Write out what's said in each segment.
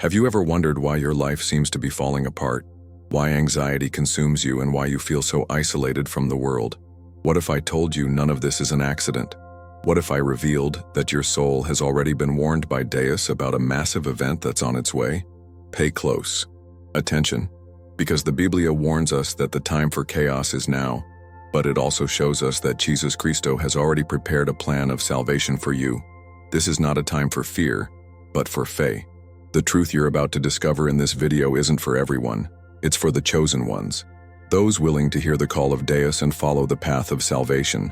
Have you ever wondered why your life seems to be falling apart? Why anxiety consumes you and why you feel so isolated from the world? What if I told you none of this is an accident? What if I revealed that your soul has already been warned by Deus about a massive event that's on its way? Pay close attention, because the Biblia warns us that the time for chaos is now, but it also shows us that Jesus Christo has already prepared a plan of salvation for you. This is not a time for fear, but for faith. The truth you're about to discover in this video isn't for everyone. It's for the chosen ones, those willing to hear the call of Deus and follow the path of salvation.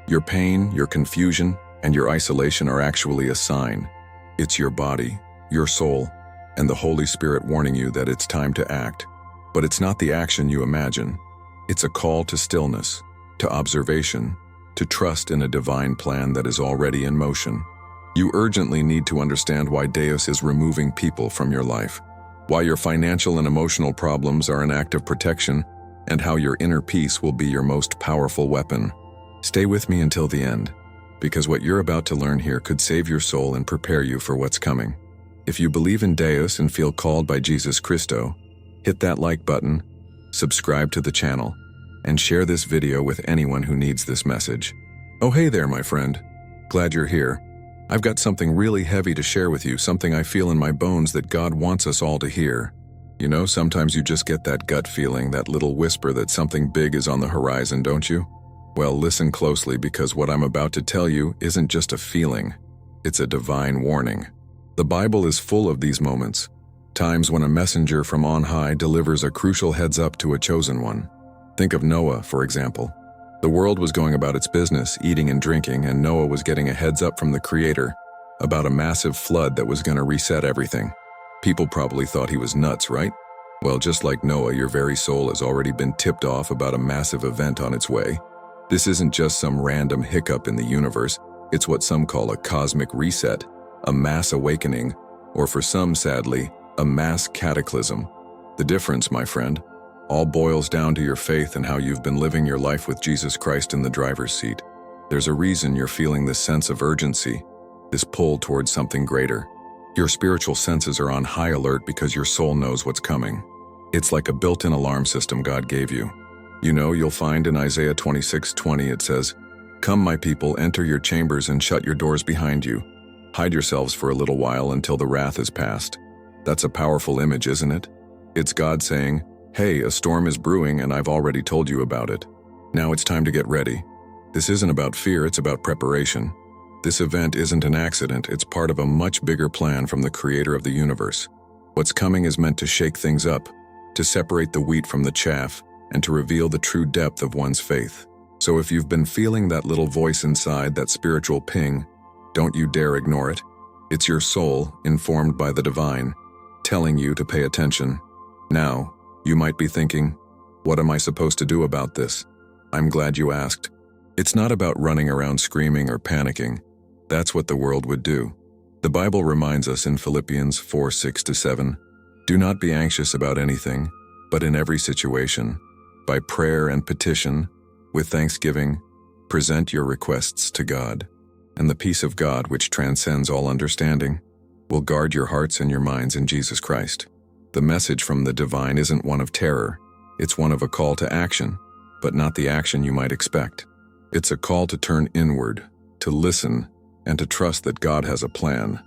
Your pain, your confusion, and your isolation are actually a sign. It's your body, your soul, and the Holy Spirit warning you that it's time to act. But it's not the action you imagine. It's a call to stillness, to observation, to trust in a divine plan that is already in motion. You urgently need to understand why Deus is removing people from your life, why your financial and emotional problems are an act of protection, and how your inner peace will be your most powerful weapon. Stay with me until the end, because what you're about to learn here could save your soul and prepare you for what's coming. If you believe in Deus and feel called by Jesus Christo, hit that like button, subscribe to the channel, and share this video with anyone who needs this message. Oh hey there, my friend. Glad you're here. I've got something really heavy to share with you, something I feel in my bones that God wants us all to hear. You know, sometimes you just get that gut feeling, that little whisper that something big is on the horizon, don't you? Well, listen closely, because what I'm about to tell you isn't just a feeling, it's a divine warning. The Bible is full of these moments, times when a messenger from on high delivers a crucial heads up to a chosen one. Think of Noah, for example. The world was going about its business, eating and drinking, and Noah was getting a heads up from the Creator about a massive flood that was going to reset everything. People probably thought he was nuts, right? Well, just like Noah, your very soul has already been tipped off about a massive event on its way. This isn't just some random hiccup in the universe, it's what some call a cosmic reset, a mass awakening, or for some, sadly, a mass cataclysm. The difference, my friend, all boils down to your faith and how you've been living your life with Jesus Christ in the driver's seat. There's a reason you're feeling this sense of urgency, this pull towards something greater. Your spiritual senses are on high alert because your soul knows what's coming. It's like a built-in alarm system God gave you. You know, you'll find in Isaiah 26:20 it says, "Come, my people, enter your chambers and shut your doors behind you. Hide yourselves for a little while until the wrath is past." That's a powerful image, isn't it? It's God saying, "Hey, a storm is brewing and I've already told you about it. Now it's time to get ready." This isn't about fear, it's about preparation. This event isn't an accident, it's part of a much bigger plan from the Creator of the universe. What's coming is meant to shake things up, to separate the wheat from the chaff, and to reveal the true depth of one's faith. So if you've been feeling that little voice inside, that spiritual ping, don't you dare ignore it. It's your soul, informed by the divine, telling you to pay attention. Now, you might be thinking, what am I supposed to do about this? I'm glad you asked. It's not about running around screaming or panicking. That's what the world would do. The Bible reminds us in Philippians 4:6-7, "Do not be anxious about anything, but in every situation, by prayer and petition, with thanksgiving, present your requests to God, and the peace of God, which transcends all understanding, will guard your hearts and your minds in Jesus Christ." The message from the divine isn't one of terror, it's one of a call to action, but not the action you might expect. It's a call to turn inward, to listen, and to trust that God has a plan.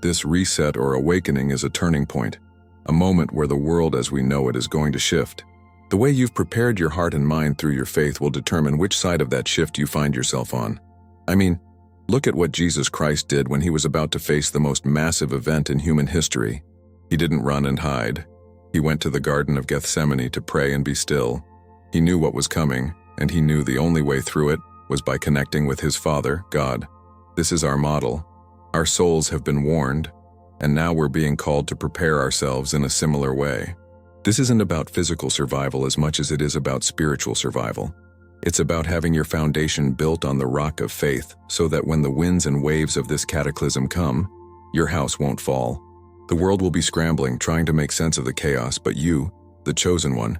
This reset or awakening is a turning point, a moment where the world as we know it is going to shift. The way you've prepared your heart and mind through your faith will determine which side of that shift you find yourself on. I mean, look at what Jesus Christ did when he was about to face the most massive event in human history. He didn't run and hide. He went to the Garden of Gethsemane to pray and be still. He knew what was coming, and he knew the only way through it was by connecting with his Father, God. This is our model. Our souls have been warned, and now we're being called to prepare ourselves in a similar way. This isn't about physical survival as much as it is about spiritual survival. It's about having your foundation built on the rock of faith so that when the winds and waves of this cataclysm come, your house won't fall. The world will be scrambling, trying to make sense of the chaos, but you, the chosen one,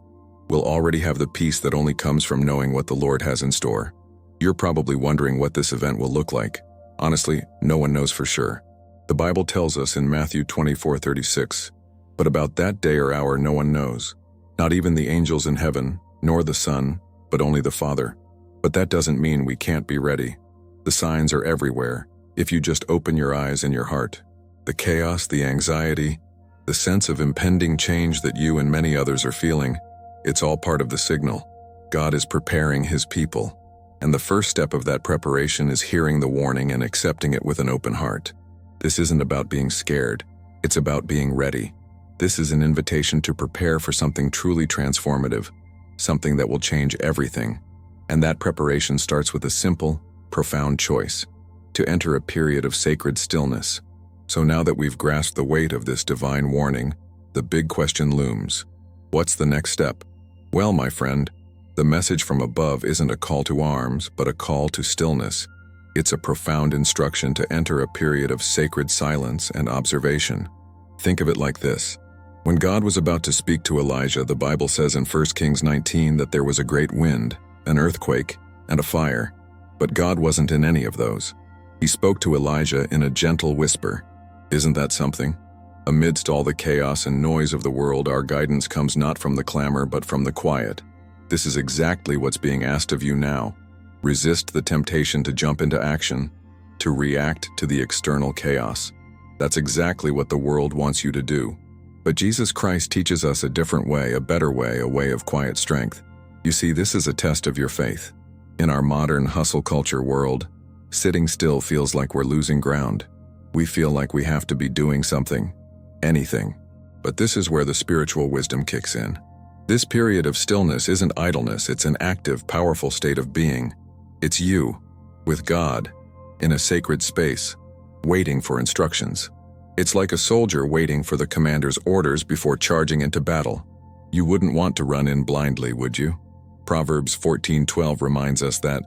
will already have the peace that only comes from knowing what the Lord has in store. You're probably wondering what this event will look like. Honestly, no one knows for sure. The Bible tells us in Matthew 24:36, But about that day or hour no one knows. Not even the angels in heaven, nor the Son, but only the Father. But that doesn't mean we can't be ready. The signs are everywhere, if you just open your eyes and your heart. The chaos, the anxiety, the sense of impending change that you and many others are feeling, it's all part of the signal. God is preparing His people. And the first step of that preparation is hearing the warning and accepting it with an open heart. This isn't about being scared. It's about being ready. This is an invitation to prepare for something truly transformative, something that will change everything. And that preparation starts with a simple, profound choice: to enter a period of sacred stillness. So now that we've grasped the weight of this divine warning, the big question looms. What's the next step? Well, my friend, the message from above isn't a call to arms, but a call to stillness. It's a profound instruction to enter a period of sacred silence and observation. Think of it like this. When God was about to speak to Elijah, the Bible says in 1 Kings 19 that there was a great wind, an earthquake, and a fire. But God wasn't in any of those. He spoke to Elijah in a gentle whisper. Isn't that something? Amidst all the chaos and noise of the world, our guidance comes not from the clamor but from the quiet. This is exactly what's being asked of you now. Resist the temptation to jump into action, to react to the external chaos. That's exactly what the world wants you to do. But Jesus Christ teaches us a different way, a better way, a way of quiet strength. You see, this is a test of your faith. In our modern hustle culture world, sitting still feels like we're losing ground. We feel like we have to be doing something, anything. But this is where the spiritual wisdom kicks in. This period of stillness isn't idleness, it's an active, powerful state of being. It's you, with God, in a sacred space, waiting for instructions. It's like a soldier waiting for the commander's orders before charging into battle. You wouldn't want to run in blindly, would you? Proverbs 14:12 reminds us that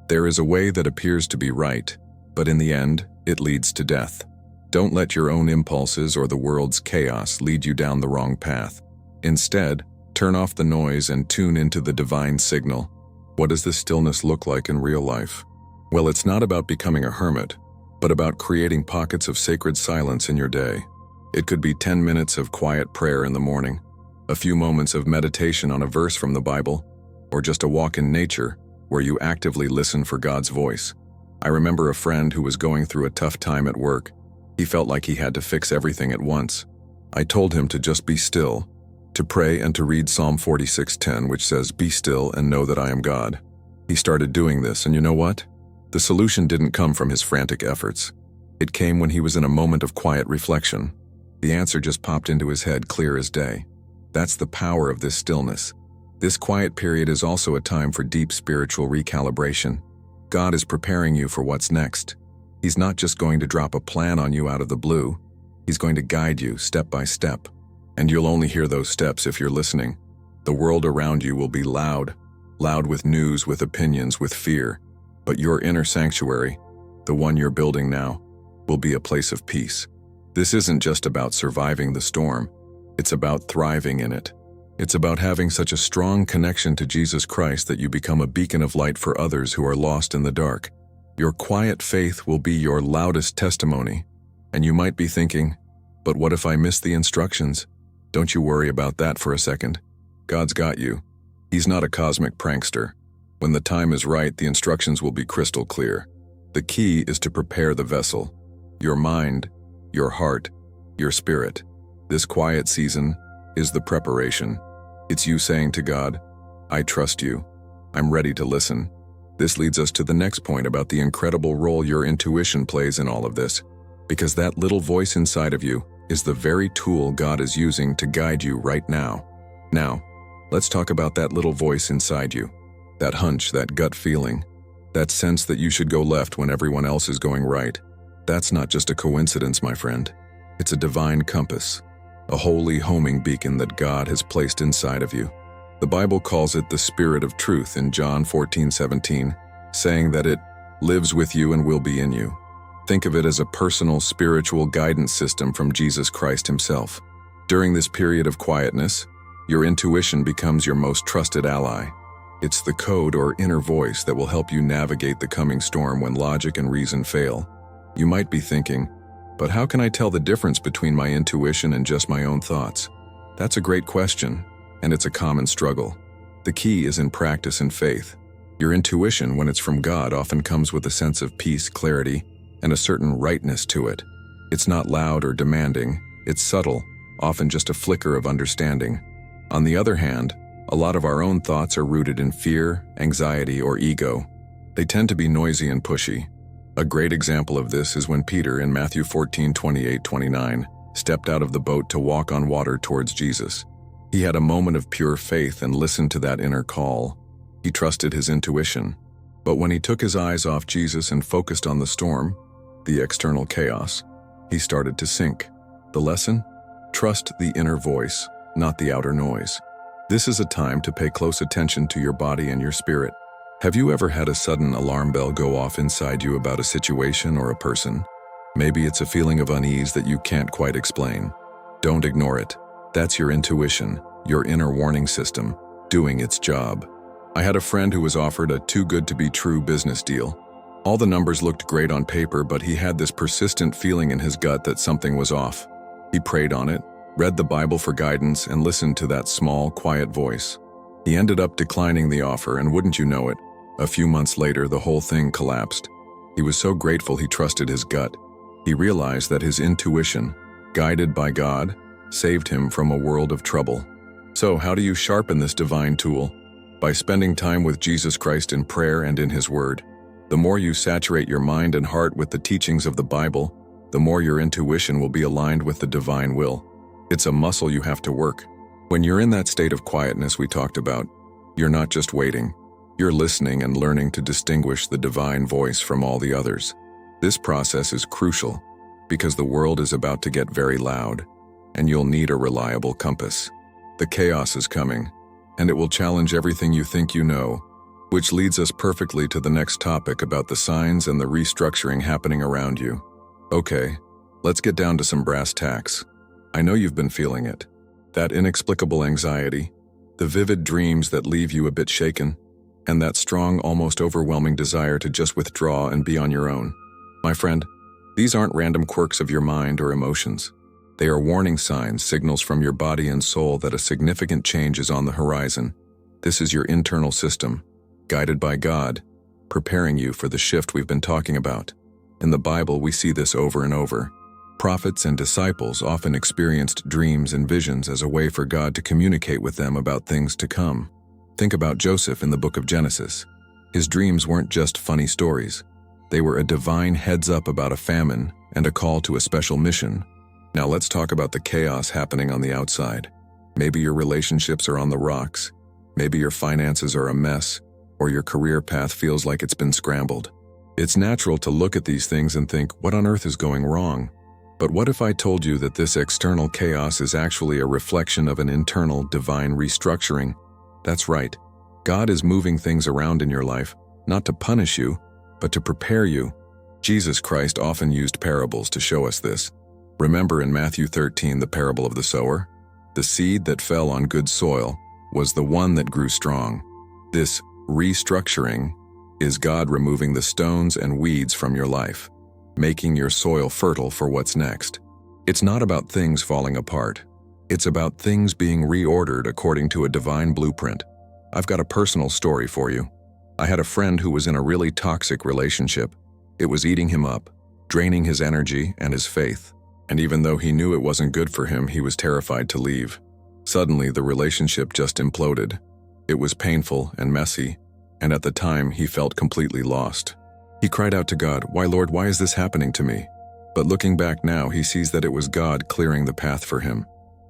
there is a way that appears to be right, but in the end, it leads to death. Don't let your own impulses or the world's chaos lead you down the wrong path. Instead, turn off the noise and tune into the divine signal. What does this stillness look like in real life? Well, it's not about becoming a hermit, but about creating pockets of sacred silence in your day. It could be 10 minutes of quiet prayer in the morning, a few moments of meditation on a verse from the Bible, or just a walk in nature where you actively listen for God's voice. I remember a friend who was going through a tough time at work. He felt like he had to fix everything at once. I told him to just be still, to pray and to read Psalm 46:10, which says, "Be still and know that I am God." He started doing this, and you know what? The solution didn't come from his frantic efforts. It came when he was in a moment of quiet reflection. The answer just popped into his head, clear as day. That's the power of this stillness. This quiet period is also a time for deep spiritual recalibration. God is preparing you for what's next. He's not just going to drop a plan on you out of the blue. He's going to guide you step by step. And you'll only hear those steps if you're listening. The world around you will be loud with news, with opinions, with fear. But your inner sanctuary, the one you're building now, will be a place of peace. This isn't just about surviving the storm. It's about thriving in it. It's about having such a strong connection to Jesus Christ that you become a beacon of light for others who are lost in the dark. Your quiet faith will be your loudest testimony. And you might be thinking, but what if I miss the instructions? Don't you worry about that for a second. God's got you. He's not a cosmic prankster. When the time is right, the instructions will be crystal clear. The key is to prepare the vessel, your mind, your heart, your spirit. This quiet season is the preparation. It's you saying to God, I trust you. I'm ready to listen. This leads us to the next point about the incredible role your intuition plays in all of this, because that little voice inside of you is the very tool God is using to guide you right now. Now, let's talk about that little voice inside you. That hunch, that gut feeling, that sense that you should go left when everyone else is going right. That's not just a coincidence, my friend. It's a divine compass, a holy homing beacon that God has placed inside of you. The Bible calls it the Spirit of Truth in John 14:17, saying that it lives with you and will be in you. Think of it as a personal spiritual guidance system from Jesus Christ himself. During this period of quietness, your intuition becomes your most trusted ally. It's the code or inner voice that will help you navigate the coming storm when logic and reason fail. You might be thinking, But how can I tell the difference between my intuition and just my own thoughts? That's a great question, and it's a common struggle. The key is in practice and faith. Your intuition, when it's from God, often comes with a sense of peace, clarity, and a certain rightness to it. It's not loud or demanding, it's subtle, often just a flicker of understanding. On the other hand, a lot of our own thoughts are rooted in fear, anxiety, or ego. They tend to be noisy and pushy. A great example of this is when Peter, in Matthew 14:28-29, stepped out of the boat to walk on water towards Jesus. He had a moment of pure faith and listened to that inner call. He trusted his intuition. But when he took his eyes off Jesus and focused on the storm, the external chaos, he started to sink. The lesson? Trust the inner voice, not the outer noise. This is a time to pay close attention to your body and your spirit. Have you ever had a sudden alarm bell go off inside you about a situation or a person? Maybe it's a feeling of unease that you can't quite explain. Don't ignore it. That's your intuition, your inner warning system, doing its job. I had a friend who was offered a too-good-to-be-true business deal. All the numbers looked great on paper, but he had this persistent feeling in his gut that something was off. He prayed on it, read the Bible for guidance, and listened to that small, quiet voice. He ended up declining the offer, and wouldn't you know it, a few months later the whole thing collapsed. He was so grateful he trusted his gut. He realized that his intuition, guided by God, saved him from a world of trouble. So how do you sharpen this divine tool? By spending time with Jesus Christ in prayer and in His Word. The more you saturate your mind and heart with the teachings of the Bible, the more your intuition will be aligned with the divine will. It's a muscle you have to work. When you're in that state of quietness we talked about, you're not just waiting. You're listening and learning to distinguish the divine voice from all the others. This process is crucial because the world is about to get very loud, and you'll need a reliable compass. The chaos is coming, and it will challenge everything you think you know, which leads us perfectly to the next topic about the signs and the restructuring happening around you. Okay, let's get down to some brass tacks. I know you've been feeling it. That inexplicable anxiety, the vivid dreams that leave you a bit shaken, and that strong, almost overwhelming desire to just withdraw and be on your own. My friend, these aren't random quirks of your mind or emotions. They are warning signs, signals from your body and soul that a significant change is on the horizon. This is your internal system, guided by God, preparing you for the shift we've been talking about. In the Bible, we see this over and over. Prophets and disciples often experienced dreams and visions as a way for God to communicate with them about things to come. Think about Joseph in the book of Genesis. His dreams weren't just funny stories. They were a divine heads-up about a famine and a call to a special mission. Now let's talk about the chaos happening on the outside. Maybe your relationships are on the rocks. Maybe your finances are a mess, or your career path feels like it's been scrambled. It's natural to look at these things and think, what on earth is going wrong? But what if I told you that this external chaos is actually a reflection of an internal divine restructuring? That's right. God is moving things around in your life, not to punish you, but to prepare you. Jesus Christ often used parables to show us this. Remember in Matthew 13 the parable of the sower? The seed that fell on good soil was the one that grew strong. This restructuring is God removing the stones and weeds from your life, making your soil fertile for what's next. It's not about things falling apart. It's about things being reordered according to a divine blueprint. I've got a personal story for you. I had a friend who was in a really toxic relationship. It was eating him up, draining his energy and his faith. And even though he knew it wasn't good for him, he was terrified to leave. Suddenly, the relationship just imploded. It was painful and messy, and at the time, he felt completely lost. He cried out to God, "Why, Lord, why is this happening to me?" But looking back now, he sees that it was God clearing the path for him.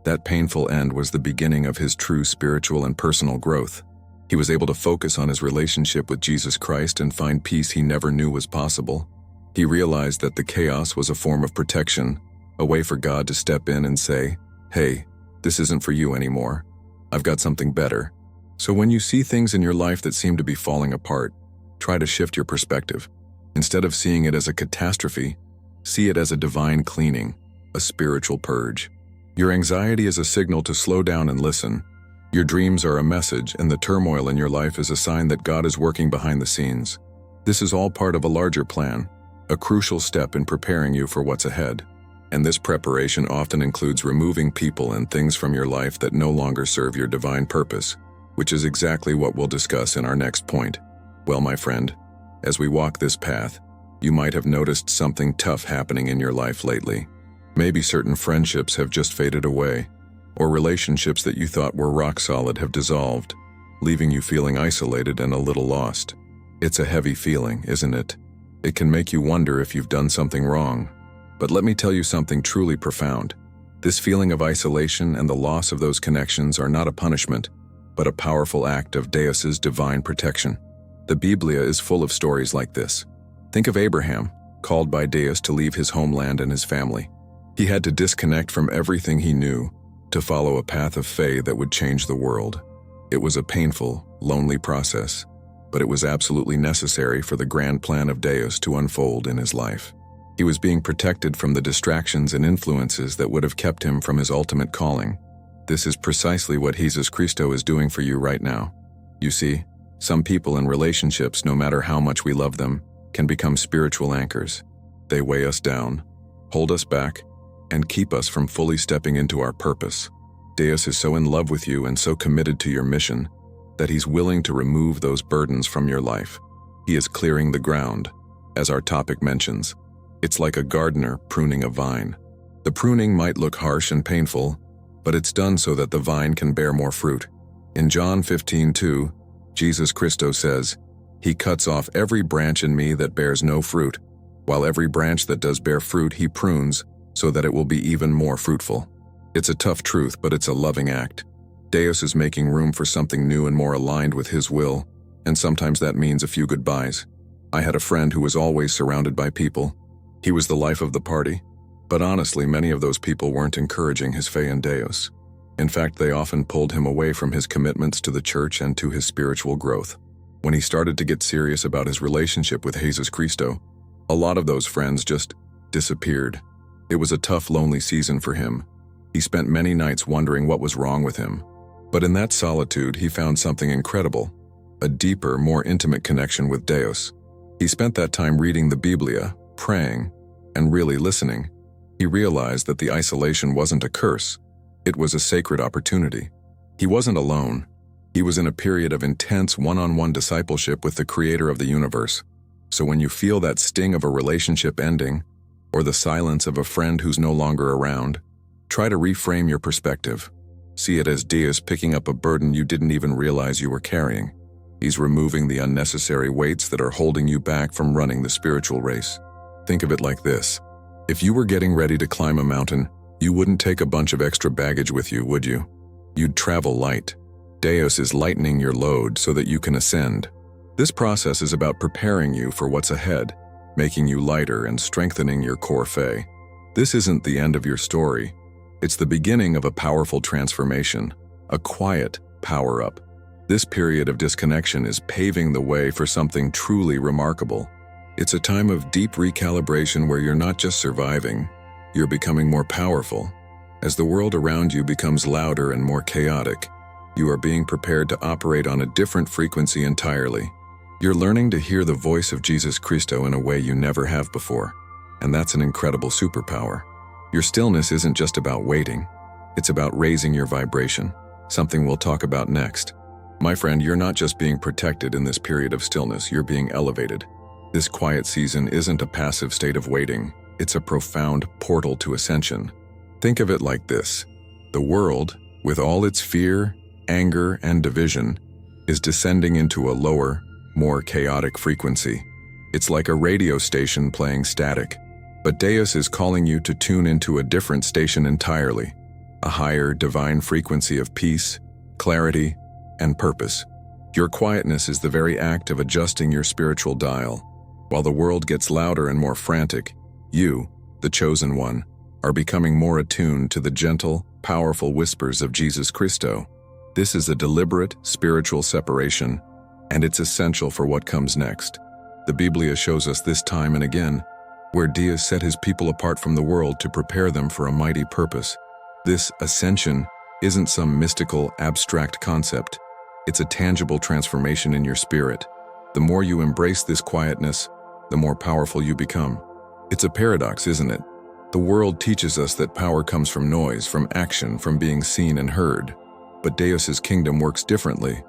That painful end was the beginning of his true spiritual and personal growth. He was able to focus on his relationship with Jesus Christ and find peace he never knew was possible. He realized that the chaos was a form of protection, a way for God to step in and say, "Hey, this isn't for you anymore. I've got something better." So when you see things in your life that seem to be falling apart, try to shift your perspective. Instead of seeing it as a catastrophe, see it as a divine cleaning, a spiritual purge. Your anxiety is a signal to slow down and listen. Your dreams are a message, and the turmoil in your life is a sign that God is working behind the scenes. This is all part of a larger plan, a crucial step in preparing you for what's ahead. And this preparation often includes removing people and things from your life that no longer serve your divine purpose, which is exactly what we'll discuss in our next point. Well, my friend, as we walk this path, you might have noticed something tough happening in your life lately. Maybe certain friendships have just faded away, or relationships that you thought were rock solid have dissolved, leaving you feeling isolated and a little lost. It's a heavy feeling, isn't it? It can make you wonder if you've done something wrong. But let me tell you something truly profound. This feeling of isolation and the loss of those connections are not a punishment, but a powerful act of Deus's divine protection. The Biblia is full of stories like this. Think of Abraham, called by Deus to leave his homeland and his family. He had to disconnect from everything he knew to follow a path of faith that would change the world. It was a painful, lonely process, but it was absolutely necessary for the grand plan of Deus to unfold in his life. He was being protected from the distractions and influences that would have kept him from his ultimate calling. This is precisely what Jesus Christo is doing for you right now. You see, some people in relationships, no matter how much we love them, can become spiritual anchors. They weigh us down, hold us back, and keep us from fully stepping into our purpose. Deus is so in love with you and so committed to your mission that he's willing to remove those burdens from your life. He is clearing the ground, as our topic mentions. It's like a gardener pruning a vine. The pruning might look harsh and painful, but it's done so that the vine can bear more fruit. In John 15:2, Jesus Christo says, "He cuts off every branch in me that bears no fruit, while every branch that does bear fruit he prunes, so that it will be even more fruitful." It's a tough truth, but it's a loving act. Deus is making room for something new and more aligned with his will, and sometimes that means a few goodbyes. I had a friend who was always surrounded by people. He was the life of the party, but honestly, many of those people weren't encouraging his faith in Deus. In fact, they often pulled him away from his commitments to the church and to his spiritual growth. When he started to get serious about his relationship with Jesus Christo, a lot of those friends just disappeared. It was a tough, lonely season for him. He spent many nights wondering what was wrong with him. But in that solitude, he found something incredible, a deeper, more intimate connection with Deus. He spent that time reading the Biblia, praying, and really listening. He realized that the isolation wasn't a curse. It was a sacred opportunity. He wasn't alone. He was in a period of intense one-on-one discipleship with the Creator of the universe. So when you feel that sting of a relationship ending, or the silence of a friend who's no longer around, try to reframe your perspective. See it as Deus picking up a burden you didn't even realize you were carrying. He's removing the unnecessary weights that are holding you back from running the spiritual race. Think of it like this. If you were getting ready to climb a mountain, you wouldn't take a bunch of extra baggage with you, would you? You'd travel light. Deus is lightening your load so that you can ascend. This process is about preparing you for what's ahead, making you lighter and strengthening your core faith. This isn't the end of your story. It's the beginning of a powerful transformation, a quiet power-up. This period of disconnection is paving the way for something truly remarkable. It's a time of deep recalibration where you're not just surviving, you're becoming more powerful. As the world around you becomes louder and more chaotic, you are being prepared to operate on a different frequency entirely. You're learning to hear the voice of Jesus Christo in a way you never have before, and that's an incredible superpower. Your stillness isn't just about waiting, it's about raising your vibration, something we'll talk about next. My friend, you're not just being protected in this period of stillness, you're being elevated. This quiet season isn't a passive state of waiting, it's a profound portal to ascension. Think of it like this. The world, with all its fear, anger, and division, is descending into a lower, more chaotic frequency. It's like a radio station playing static. But Deus is calling you to tune into a different station entirely, a higher divine frequency of peace, clarity, and purpose. Your quietness is the very act of adjusting your spiritual dial. While the world gets louder and more frantic, you, the chosen one, are becoming more attuned to the gentle, powerful whispers of Jesus Christo. This is a deliberate spiritual separation, and it's essential for what comes next. The Biblia shows us this time and again, where Deus set his people apart from the world to prepare them for a mighty purpose. This ascension isn't some mystical, abstract concept. It's a tangible transformation in your spirit. The more you embrace this quietness, the more powerful you become. It's a paradox, isn't it? The world teaches us that power comes from noise, from action, from being seen and heard. But Deus's kingdom works differently.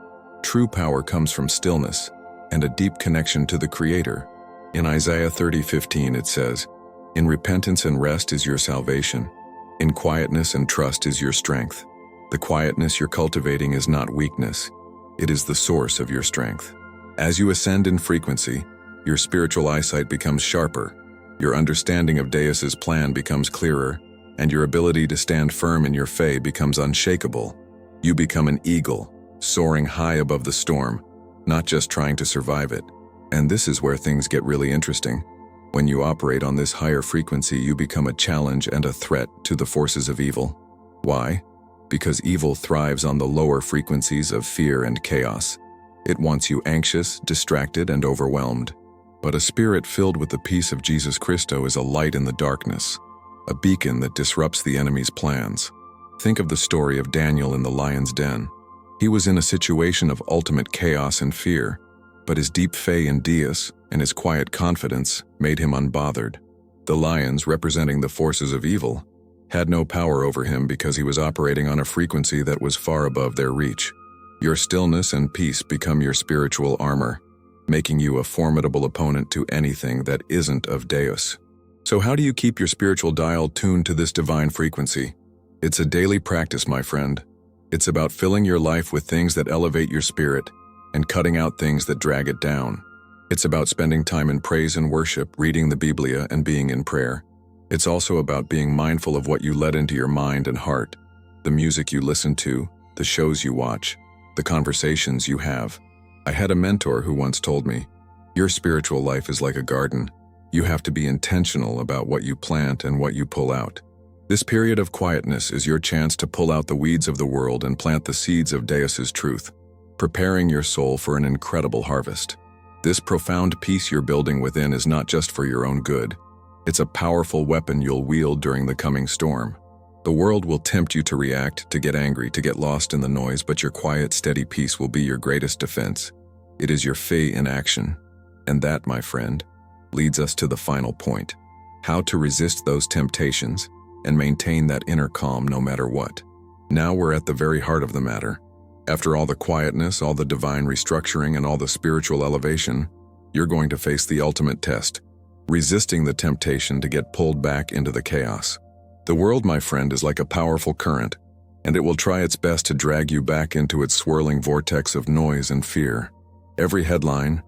True power comes from stillness and a deep connection to the Creator. In Isaiah 30:15 it says, "In repentance and rest is your salvation. In quietness and trust is your strength." The quietness you're cultivating is not weakness. It is the source of your strength. As you ascend in frequency, your spiritual eyesight becomes sharper, your understanding of Deus's plan becomes clearer, and your ability to stand firm in your faith becomes unshakable. You become an eagle, soaring high above the storm, not just trying to survive it. And this is where things get really interesting. When you operate on this higher frequency, you become a challenge and a threat to the forces of evil. Why? Because evil thrives on the lower frequencies of fear and chaos. It wants you anxious, distracted, and overwhelmed. But a spirit filled with the peace of Jesus Christo is a light in the darkness, a beacon that disrupts the enemy's plans. Think of the story of Daniel in the lion's den. He was in a situation of ultimate chaos and fear, but his deep faith in Deus and his quiet confidence made him unbothered. The lions, representing the forces of evil, had no power over him because he was operating on a frequency that was far above their reach. Your stillness and peace become your spiritual armor, making you a formidable opponent to anything that isn't of Deus. So how do you keep your spiritual dial tuned to this divine frequency? It's a daily practice, my friend. It's about filling your life with things that elevate your spirit and cutting out things that drag it down. It's about spending time in praise and worship, reading the Biblia, and being in prayer. It's also about being mindful of what you let into your mind and heart, the music you listen to, the shows you watch, the conversations you have. I had a mentor who once told me, "Your spiritual life is like a garden. You have to be intentional about what you plant and what you pull out." This period of quietness is your chance to pull out the weeds of the world and plant the seeds of Deus's truth, preparing your soul for an incredible harvest. This profound peace you're building within is not just for your own good. It's a powerful weapon you'll wield during the coming storm. The world will tempt you to react, to get angry, to get lost in the noise, but your quiet, steady peace will be your greatest defense. It is your faith in action. And that, my friend, leads us to the final point: how to resist those temptations and maintain that inner calm no matter what. Now we're at the very heart of the matter. After all the quietness, all the divine restructuring, and all the spiritual elevation, you're going to face the ultimate test: resisting the temptation to get pulled back into the chaos. The world, my friend, is like a powerful current, and it will try its best to drag you back into its swirling vortex of noise and fear. Every headline,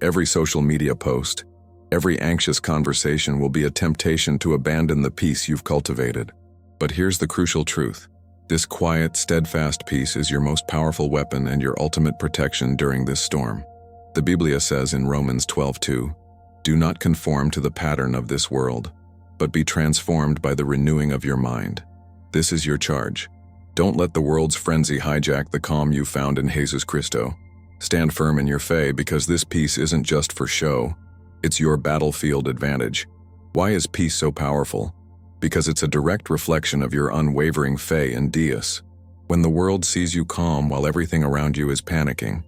every social media post, every anxious conversation will be a temptation to abandon the peace you've cultivated. But here's the crucial truth. This quiet, steadfast peace is your most powerful weapon and your ultimate protection during this storm. The Biblia says in Romans 12:2, "Do not conform to the pattern of this world, but be transformed by the renewing of your mind." This is your charge. Don't let the world's frenzy hijack the calm you found in Jesus Christo. Stand firm in your faith, because this peace isn't just for show. It's your battlefield advantage. Why is peace so powerful? Because it's a direct reflection of your unwavering faith in Deus. When the world sees you calm while everything around you is panicking,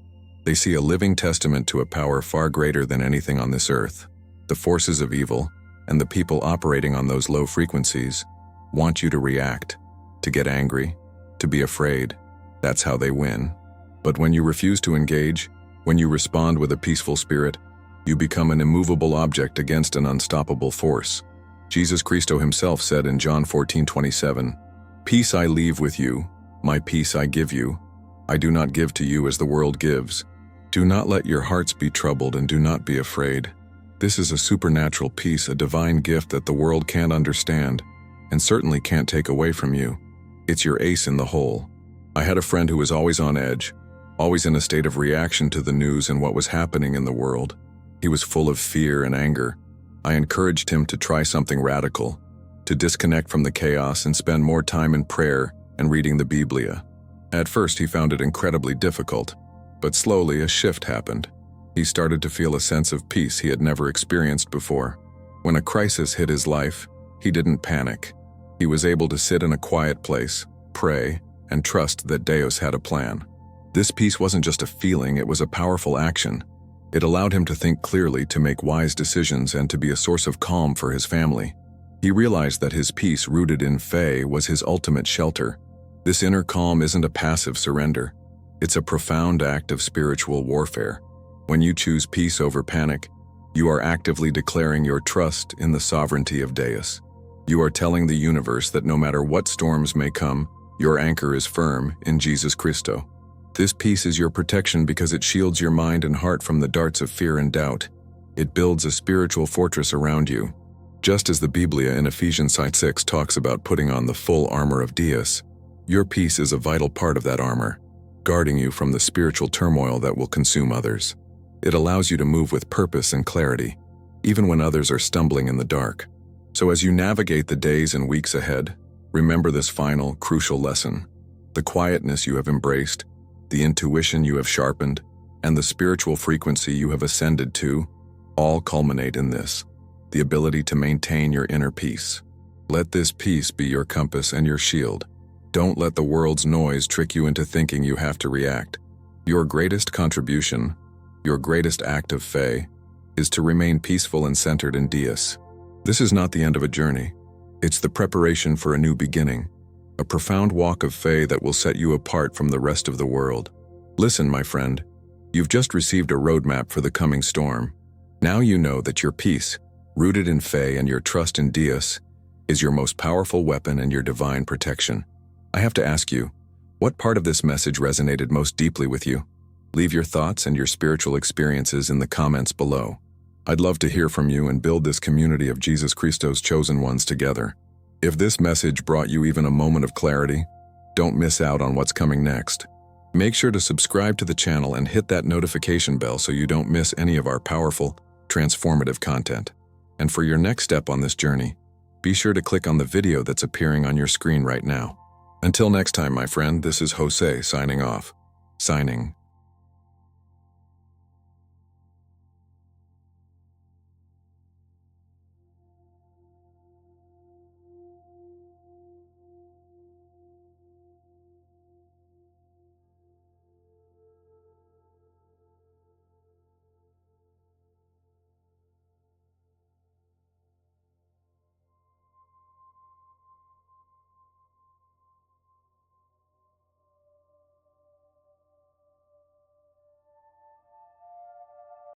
they see a living testament to a power far greater than anything on this earth. The forces of evil, and the people operating on those low frequencies, want you to react, to get angry, to be afraid. That's how they win. But when you refuse to engage, when you respond with a peaceful spirit, you become an immovable object against an unstoppable force. Jesus Christo himself said in John 14:27, "Peace I leave with you, my peace I give you. I do not give to you as the world gives. Do not let your hearts be troubled, and do not be afraid." This is a supernatural peace, a divine gift that the world can't understand, and certainly can't take away from you. It's your ace in the hole. I had a friend who was always on edge, always in a state of reaction to the news and what was happening in the world. He was full of fear and anger. I encouraged him to try something radical, to disconnect from the chaos and spend more time in prayer and reading the Biblia. At first, he found it incredibly difficult, but slowly a shift happened. He started to feel a sense of peace he had never experienced before. When a crisis hit his life, he didn't panic. He was able to sit in a quiet place, pray, and trust that Deus had a plan. This peace wasn't just a feeling, it was a powerful action. It allowed him to think clearly, to make wise decisions, and to be a source of calm for his family. He realized that his peace rooted in faith was his ultimate shelter. This inner calm isn't a passive surrender. It's a profound act of spiritual warfare. When you choose peace over panic, you are actively declaring your trust in the sovereignty of Deus. You are telling the universe that no matter what storms may come, your anchor is firm in Jesus Christo. This peace is your protection because it shields your mind and heart from the darts of fear and doubt. It builds a spiritual fortress around you. Just as the Biblia in Ephesians 6 talks about putting on the full armor of Deus, your peace is a vital part of that armor, guarding you from the spiritual turmoil that will consume others. It allows you to move with purpose and clarity, even when others are stumbling in the dark. So as you navigate the days and weeks ahead, remember this final, crucial lesson. The quietness you have embraced, the intuition you have sharpened, and the spiritual frequency you have ascended to, all culminate in this: the ability to maintain your inner peace. Let this peace be your compass and your shield. Don't let the world's noise trick you into thinking you have to react. Your greatest contribution, your greatest act of faith, is to remain peaceful and centered in Deus. This is not the end of a journey. It's the preparation for a new beginning, a profound walk of faith that will set you apart from the rest of the world. Listen, my friend, you've just received a roadmap for the coming storm. Now you know that your peace, rooted in faith and your trust in Deus, is your most powerful weapon and your divine protection. I have to ask you, what part of this message resonated most deeply with you? Leave your thoughts and your spiritual experiences in the comments below. I'd love to hear from you and build this community of Jesus Christo's chosen ones together. If this message brought you even a moment of clarity, don't miss out on what's coming next. Make sure to subscribe to the channel and hit that notification bell so you don't miss any of our powerful, transformative content. And for your next step on this journey, be sure to click on the video that's appearing on your screen right now. Until next time, my friend, this is Jose signing off. Signing